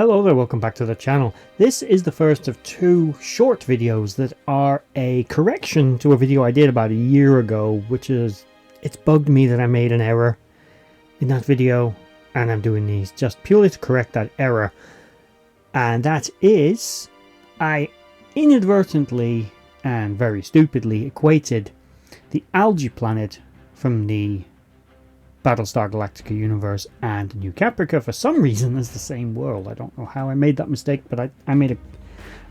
Hello there, welcome back to the channel. This is the first of two short videos that are a correction to a video I did about a year ago, it's bugged me that I made an error in that video, and I'm doing these just purely to correct that error. And that is, I inadvertently and very stupidly equated the Algae planet from the Battlestar Galactica universe and New Caprica for some reason as the same world. I don't know how I made that mistake, but I made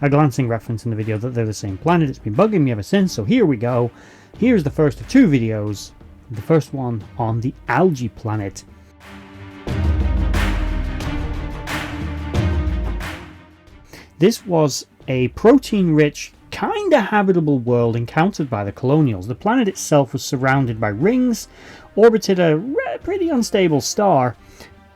a glancing reference in the video that they're the same planet. It's been bugging me ever since, so here we go. Here's the first of two videos. The first one on the Algae planet. This was a protein-rich, kinda habitable world encountered by the colonials. The planet itself was surrounded by rings, orbited a pretty unstable star,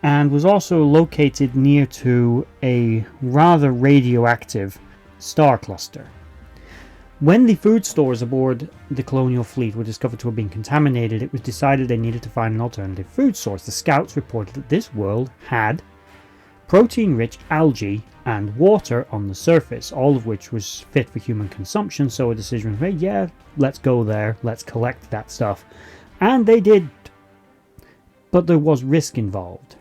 and was also located near to a rather radioactive star cluster. When the food stores aboard the colonial fleet were discovered to have been contaminated, it was decided they needed to find an alternative food source. The scouts reported that this world had protein-rich algae and water on the surface, all of which was fit for human consumption, so a decision was made, yeah, let's go there, let's collect that stuff. And they did, but there was risk involved.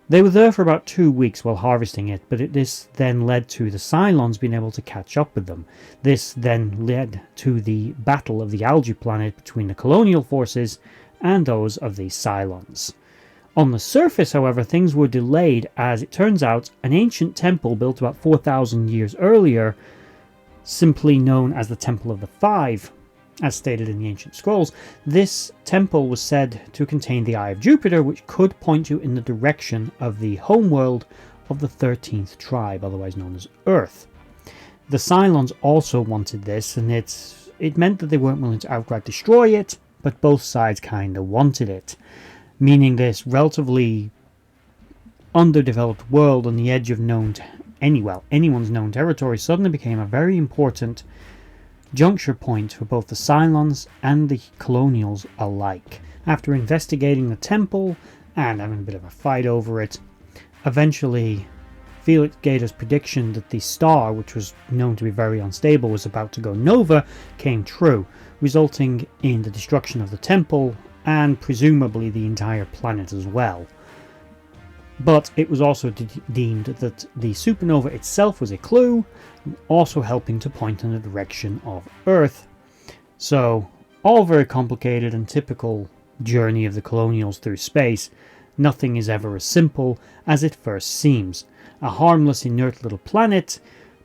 They were there for about 2 weeks while harvesting it, but this then led to the Cylons being able to catch up with them. This then led to the battle of the Algae planet between the colonial forces and those of the Cylons. On the surface, however, things were delayed as it turns out an ancient temple built about 4,000 years earlier, simply known as the Temple of the Five, as stated in the ancient scrolls. This temple was said to contain the Eye of Jupiter, which could point you in the direction of the homeworld of the 13th tribe, otherwise known as Earth. The Cylons also wanted this, and it meant that they weren't willing to outright destroy it, but both sides kinda wanted it, meaning this relatively underdeveloped world on the edge of anyone's known territory suddenly became a very important juncture point for both the Cylons and the colonials alike. After investigating the temple and having a bit of a fight over it, eventually Felix Gator's prediction that the star, which was known to be very unstable, was about to go nova, came true, resulting in the destruction of the temple and presumably the entire planet as well. But it was also deemed that the supernova itself was a clue, also helping to point in the direction of Earth. So, all very complicated and typical journey of the colonials through space. Nothing is ever as simple as it first seems. A harmless, inert little planet,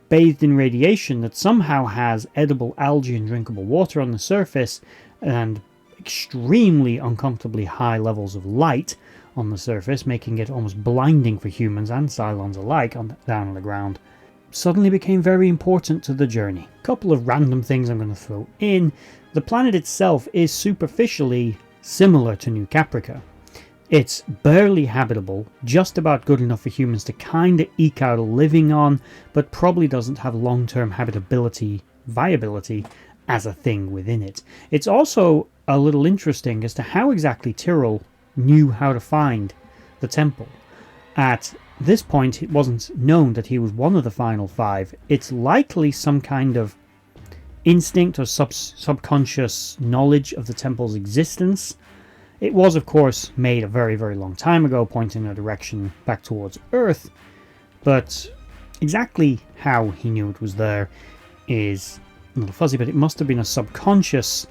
bathed in radiation that somehow has edible algae and drinkable water on the surface, and extremely uncomfortably high levels of light on the surface, making it almost blinding for humans and Cylons alike down on the ground, suddenly became very important to the journey. A couple of random things I'm going to throw in. The planet itself is superficially similar to New Caprica. It's barely habitable, just about good enough for humans to kinda eke out a living on, but probably doesn't have long-term viability as a thing within it. It's also a little interesting as to how exactly Tyrell knew how to find the temple. At this point, it wasn't known that he was one of the final five. It's likely some kind of instinct or subconscious knowledge of the temple's existence. It was, of course, made a very, very long time ago, pointing in a direction back towards Earth, but exactly how he knew it was there is a little fuzzy, but it must have been a subconscious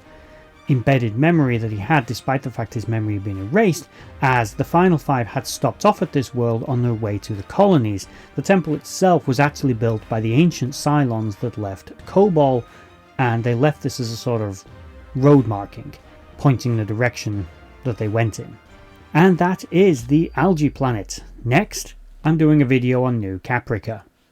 embedded memory that he had, despite the fact his memory had been erased, as the final five had stopped off at this world on their way to the colonies. The temple itself was actually built by the ancient Cylons that left Kobol, and they left this as a sort of road marking, pointing the direction that they went in. And that is the Algae planet. Next, I'm doing a video on New Caprica.